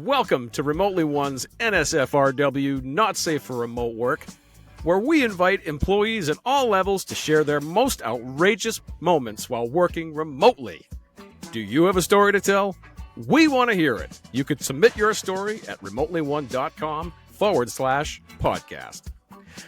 Welcome to Remotely One's NSFRW Not Safe for Remote Work, where we invite employees at all levels to share their most outrageous moments while working remotely. Do you have a story to tell? We want to hear it. You could submit your story at remotelyone.com/podcast.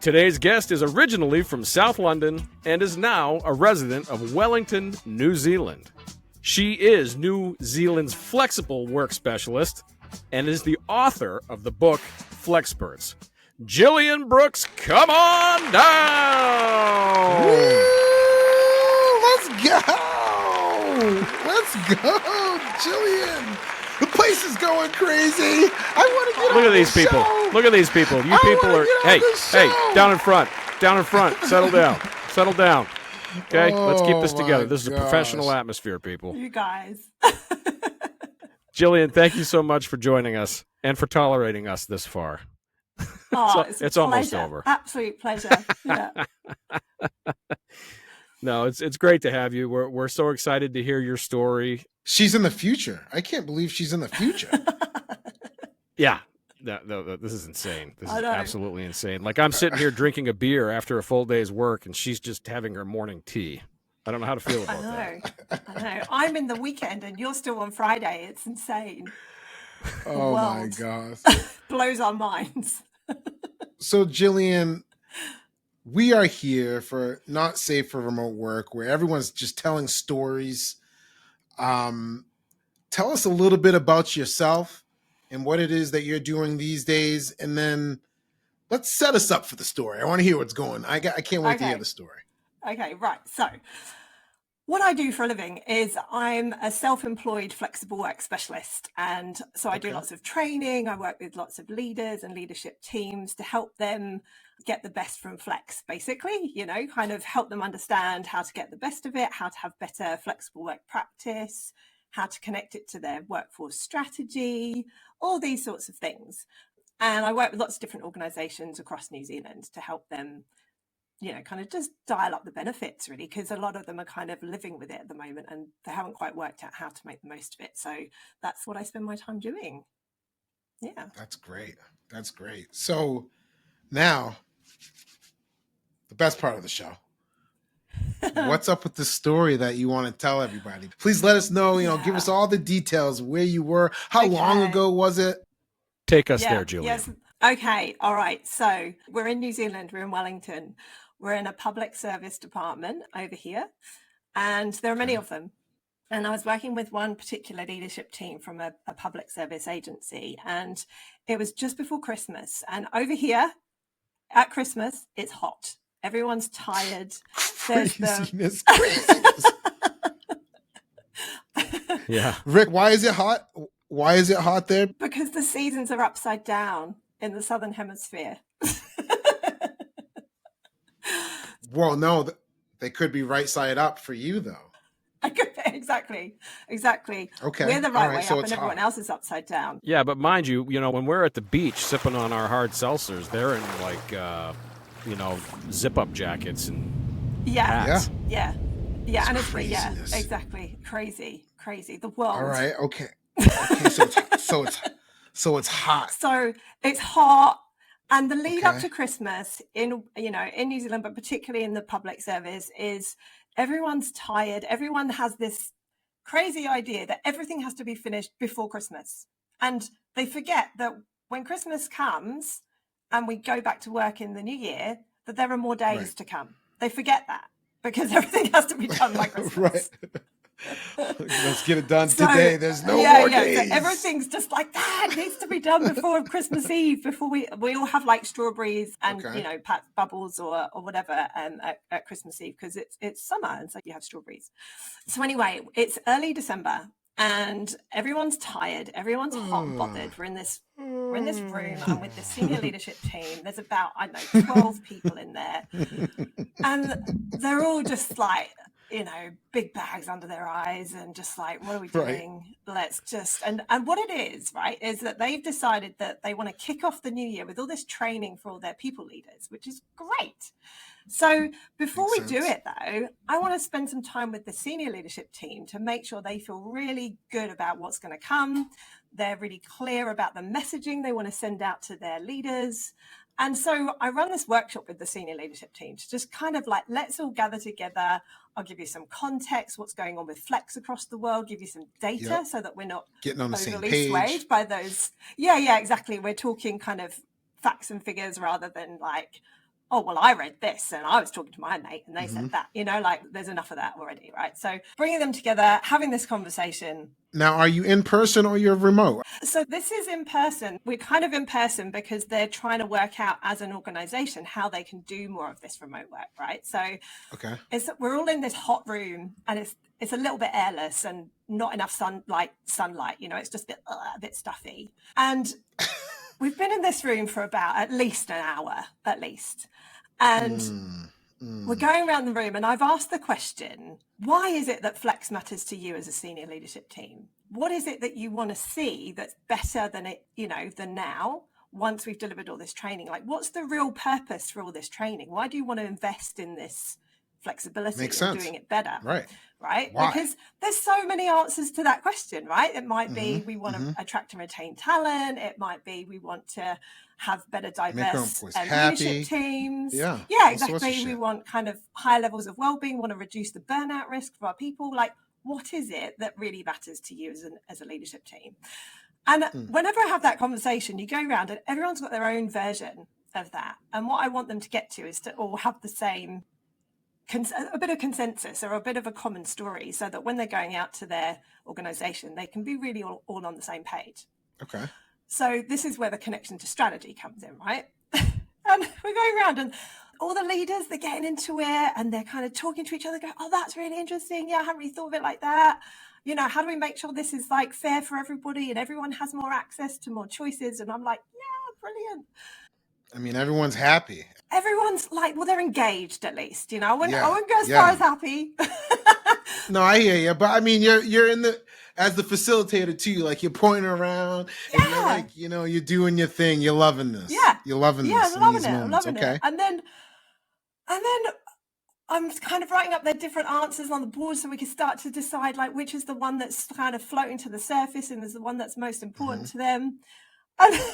Today's guest is originally from South London and is now a resident of Wellington, New Zealand. She is New Zealand's flexible work specialist and is the author of the book Flexperts. Gillian Brookes, come on down! Woo! Let's go! Let's go, Gillian! The place is going crazy. I want to get Look on at these the people. show. Look at these people. You I people wanna are. get on Hey, the hey, show. down in front. Down in front. Settle down. Settle down. Okay, let's keep this Oh, together. my This is a gosh. professional atmosphere, people. You guys. Jillian, thank you so much for joining us and for tolerating us this far. Oh, It's almost pleasure. over. Absolute pleasure. Yeah. No, it's great to have you. We're so excited to hear your story. She's in the future. I can't believe she's in the future. Yeah. No, this is insane. This I is know. absolutely insane. Like I'm sitting here drinking a beer after a full day's work, and she's just having her morning tea. I don't know how to feel about that. I know. I'm in the weekend and you're still on Friday. It's insane. Oh my world. gosh. Blows our minds. So, Gillian, we are here for Not Safe for Remote Work, where everyone's just telling stories. Tell us a little bit about yourself and what it is that you're doing these days, and then let's set us up for the story. I want to hear what's going. I can't wait to hear Okay. the story. Okay, right. So what I do for a living is I'm a self-employed flexible work specialist. And so I do Okay. lots of training. I work with lots of leaders and leadership teams to help them get the best from flex, basically, kind of help them understand how to get the best of it, how to have better flexible work practice, how to connect it to their workforce strategy, all these sorts of things. And I work with lots of different organizations across New Zealand to help them kind of just dial up the benefits, really, because a lot of them are kind of living with it at the moment and they haven't quite worked out how to make the most of it. So that's what I spend my time doing. Yeah. That's great. That's great. So now, the best part of the show. What's up with the story that you want to tell everybody? Please let us know, give us all the details, where you were, how long Okay. ago was it? Take us Yeah, there, Julian. yes. Okay. All right. So we're in New Zealand. We're in Wellington. We're in a public service department over here. And there are many of them. And I was working with one particular leadership team from a public service agency. And it was just before Christmas. And over here at Christmas, it's hot. Everyone's tired. There's Craziness. Yeah. Rick, why is it hot? Why is it hot there? because the seasons are upside down in the Southern Hemisphere. Well, no, they could be right side up for you, though. Exactly. Okay. We're the All right right, way so up it's and everyone hot. else is upside down. Yeah, but mind you, when we're at the beach sipping on our hard seltzers, they're in zip-up jackets and Yeah. hats. Yeah. And it's craziness. exactly. Crazy. The world. All right. Okay. So it's hot. So it's hot. And the lead up Okay. to Christmas in New Zealand, but particularly in the public service, is everyone's tired. Everyone has this crazy idea that everything has to be finished before Christmas. And they forget that when Christmas comes and we go back to work in the new year, that there are more days Right. to come. They forget that because everything has to be done by Christmas. Right. Let's get it done So, today. There's no more days. So everything's just like that. It needs to be done before Christmas Eve. Before we all have like strawberries and Okay. bubbles or whatever at Christmas Eve because it's summer and so you have strawberries. So anyway, it's early December and everyone's tired. Everyone's hot and bothered. We're in this room. I'm with the senior leadership team. There's about 12 people in there, and they're all just like big bags under their eyes and just like, what are we doing? Right. Let's just, and what it is, right, is that they've decided that they want to kick off the new year with all this training for all their people leaders, which is great. So before we do it, though, I want to spend some time with the senior leadership team to make sure they feel really good about what's going to come. They're really clear about the messaging they want to send out to their leaders. And so I run this workshop with the senior leadership team to just kind of like, let's all gather together. I'll give you some context, what's going on with Flex across the world, give you some data so that we're not getting on the same overly page. Swayed by those. Yeah, exactly. We're talking kind of facts and figures rather than like, oh, well, I read this and I was talking to my mate and they said that, like there's enough of that already, right? So bringing them together, having this conversation. Now, are you in person or you're remote? So this is in person. We're kind of in person because they're trying to work out as an organization how they can do more of this remote work, right? So we're all in this hot room and it's a little bit airless and not enough sunlight, it's just a bit stuffy. And we've been in this room for about at least an hour, And we're going around the room and I've asked the question, why is it that Flex matters to you as a senior leadership team? What is it that you want to see that's better than than now once we've delivered all this training? Like, what's the real purpose for all this training? Why do you want to invest in this flexibility and doing it better? Right? Why? Because there's so many answers to that question, right? It might be we want to attract and retain talent. It might be we want to have better diverse leadership teams. Yeah, exactly. We want kind of higher levels of well-being, want to reduce the burnout risk for our people. Like, what is it that really matters to you as a leadership team? And whenever I have that conversation, you go around and everyone's got their own version of that. And what I want them to get to is to all have the same a bit of consensus or a bit of a common story so that when they're going out to their organization, they can be really all on the same page. Okay. So this is where the connection to strategy comes in, right? And we're going around and all the leaders, they're getting into it and they're kind of talking to each other, go, oh, that's really interesting. Yeah, I haven't really thought of it like that. How do we make sure this is like fair for everybody and everyone has more access to more choices? And I'm like, yeah, brilliant. I mean, everyone's happy. Everyone's like, well, they're engaged at least, I wouldn't go as far as happy. No, I hear you. But I mean, you're in as the facilitator too, like you're pointing around and you're like, you're doing your thing. You're loving this. Yeah. You're loving this. Yeah, I'm loving it. And then I'm kind of writing up their different answers on the board so we can start to decide like which is the one that's kind of floating to the surface and is the one that's most important to them. And then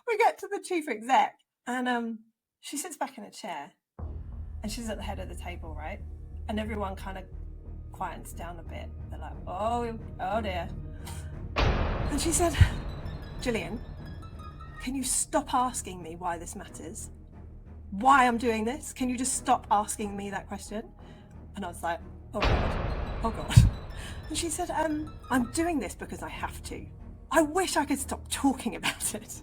we get to the chief exec and she sits back in a chair and she's at the head of the table, right? And everyone kind of quiets down a bit. They're like, oh dear. And she said, Gillian, can you stop asking me why this matters? Why I'm doing this? Can you just stop asking me that question? And I was like, oh God. And she said, I'm doing this because I have to. I wish I could stop talking about it.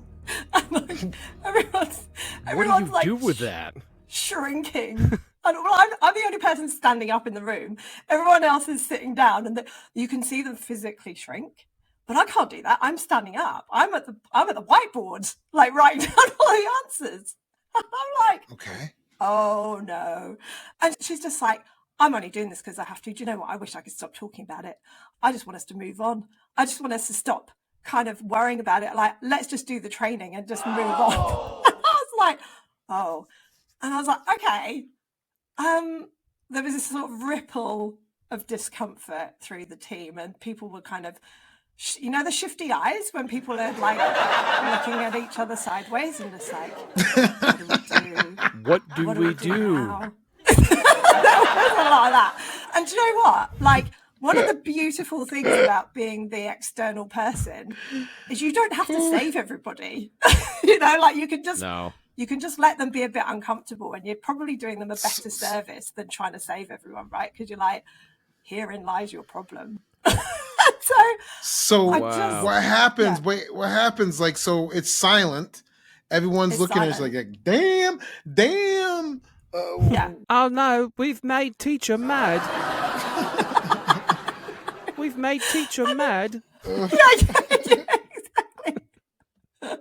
And like, everyone's what do you like, do with that? Shrinking. And I'm the only person standing up in the room. Everyone else is sitting down, and you can see them physically shrink. But I can't do that. I'm standing up. I'm at the whiteboard, like writing down all the answers. I'm like, okay. Oh no. And she's just like, I'm only doing this because I have to. Do you know what? I wish I could stop talking about it. I just want us to move on. I just want us to stop kind of worrying about it. Like, let's just do the training and just move on. I was like, oh. And I was like, okay. There was this sort of ripple of discomfort through the team and people were kind of, the shifty eyes when people are like looking at each other sideways and just like, what do we do? Now? There was a lot of that. And do you know what? Like, one of the beautiful things about being the external person is you don't have to save everybody. Like you can just let them be a bit uncomfortable and you're probably doing them a better service than trying to save everyone, right? Because you're like, herein lies your problem. What happens? Yeah. Wait, what happens? Like, so it's silent. Everyone's looking at us like, damn. Yeah. Oh no, we've made teacher mad. We've made teacher mad. Yeah, exactly. And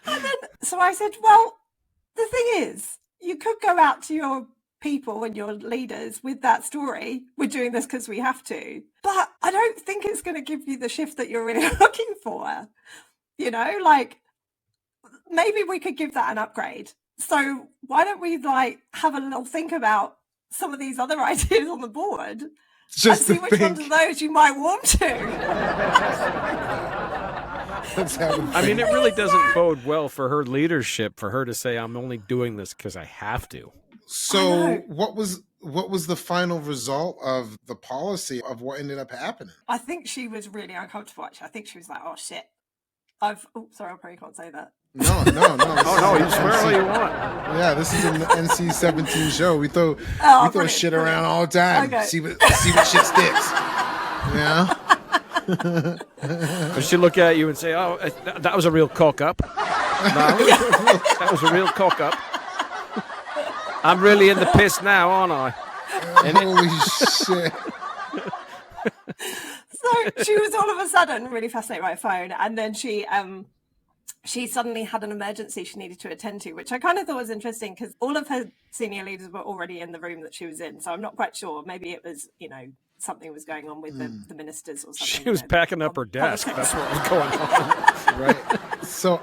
then, so I said, well, the thing is, you could go out to your people and your leaders with that story, we're doing this because we have to. But I don't think it's going to give you the shift that you're really looking for. You know, like maybe we could give that an upgrade. So why don't we like have a little think about some of these other ideas on the board Just and see which ones of those you might warm to. I mean, it really doesn't bode well for her leadership for her to say, I'm only doing this because I have to. So what was the final result of the policy of what ended up happening? I think she was really uncomfortable, actually. I think she was like, oh, shit. Sorry, I probably can't say that. No. Oh, no, you swear all you want. Yeah, this is an NC-17 show. We throw shit around all the time. Okay. See what shit sticks. Yeah. Does she look at you and say, oh, that was a real cock up? No, that was a real cock up. I'm really in the piss now, aren't I? Holy shit. So she was all of a sudden really fascinated by her phone, and then she suddenly had an emergency she needed to attend to, which I kind of thought was interesting because all of her senior leaders were already in the room that she was in. So I'm not quite sure. Maybe it was, something was going on with the ministers or something. She was packing up her desk. That's what was going on. Right. So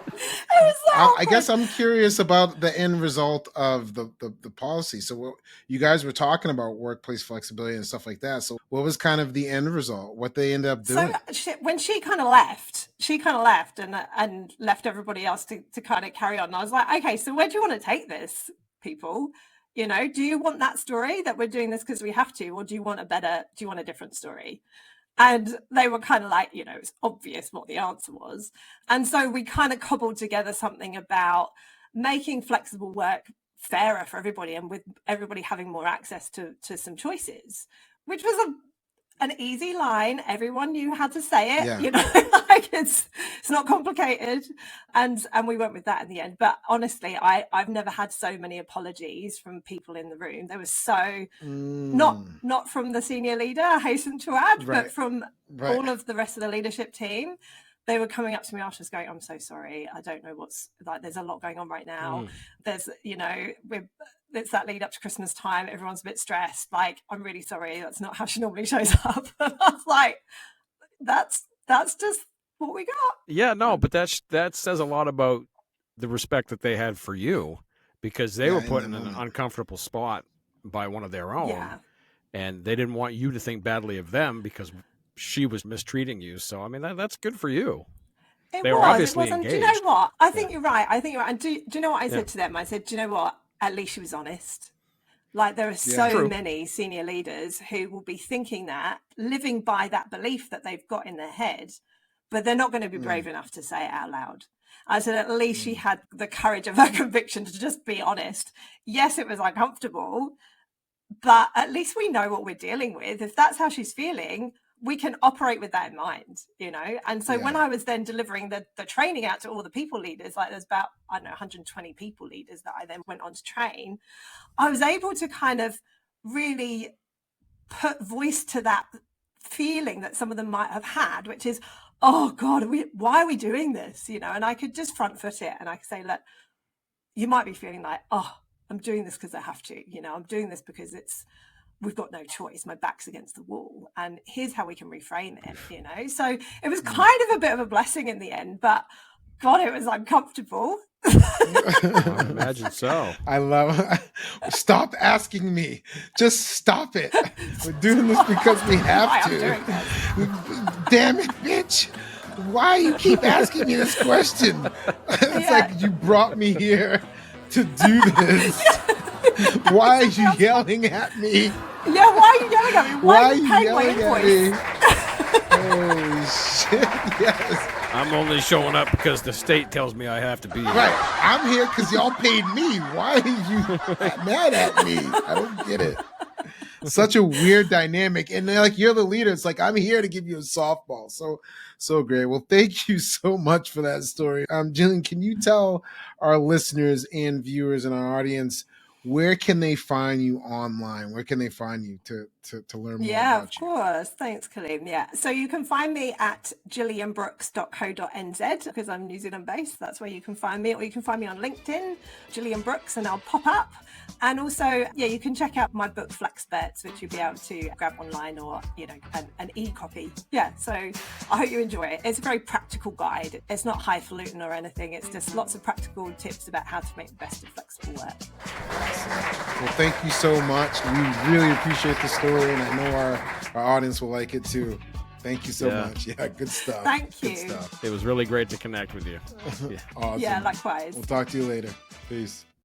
I guess I'm curious about the end result of the policy. So you guys were talking about workplace flexibility and stuff like that. So what was kind of the end result? What they ended up doing? So when she kind of left and left everybody else to kind of carry on. And I was like, okay, so where do you want to take this, people? Do you want that story that we're doing this because we have to, or do you want a different story? And they were kind of like, it's obvious what the answer was. And so we kind of cobbled together something about making flexible work fairer for everybody and with everybody having more access to some choices, which was an easy line. Everyone knew how to say it, like it's not complicated. And we went with that in the end. But honestly, I've never had so many apologies from people in the room. There was so not from the senior leader, I hasten to add, but from all of the rest of the leadership team. They were coming up to me afterwards going, I'm so sorry. I don't know what's like, there's a lot going on right now. There's, it's that lead up to Christmas time. Everyone's a bit stressed. Like, I'm really sorry. That's not how she normally shows up. And I was like, that's just what we got. Yeah, no, but that says a lot about the respect that they had for you, because they were put in an uncomfortable spot by one of their own. Yeah. And they didn't want you to think badly of them because she was mistreating you. So, I mean, that's good for you. They were obviously engaged. Do you know what? I think you're right. And do you know what I said to them? I said, do you know what? At least she was honest. Like, there are so many senior leaders who will be thinking that, living by that belief that they've got in their head, but they're not going to be brave enough to say it out loud. I said, at least she had the courage of her conviction to just be honest. Yes, it was uncomfortable, but at least we know what we're dealing with. If that's how she's feeling, we can operate with that in mind, And so when I was then delivering the training out to all the people leaders, like there's about, 120 people leaders that I then went on to train, I was able to kind of really put voice to that feeling that some of them might have had, which is, oh God, why are we doing this? And I could just front foot it and I could say, look, you might be feeling like, oh, I'm doing this because I have to, I'm doing this because we've got no choice. My back's against the wall. And here's how we can reframe it, So it was kind of a bit of a blessing in the end, but God, it was uncomfortable. I would imagine so. I love it. Stop asking me. Just stop it. We're doing this because we have to. Damn it, bitch. Why you keep asking me this question? It's like you brought me here to do this. Why are you yelling at me? Yeah, why are you yelling at me? Why are you yelling at me? Holy shit, yes. I'm only showing up because the state tells me I have to be here. Right. I'm here because y'all paid me. Why are you mad at me? I don't get it. Such a weird dynamic. And like, you're the leader. It's like, I'm here to give you a softball. So great. Well, thank you so much for that story. Gillian, can you tell our listeners and viewers and our audience, where can they find you online? Where can they find you to learn more Yeah, about of course. Thanks, Kaleem. Yeah. So you can find me at gillianbrooks.co.nz because I'm New Zealand based. That's where you can find me. Or you can find me on LinkedIn, Gillian Brookes, and I'll pop up. And also, yeah, you can check out my book, Flexperts, which you'll be able to grab online or, an e-copy. Yeah. So I hope you enjoy it. It's a very practical guide. It's not highfalutin or anything. It's just lots of practical tips about how to make the best of flexible work. Well, thank you so much. We really appreciate the story, and I know our audience will like it too. Thank you so much. Yeah, good stuff. Thank you. Good stuff. It was really great to connect with you. Awesome. Yeah, likewise. We'll talk to you later. Peace.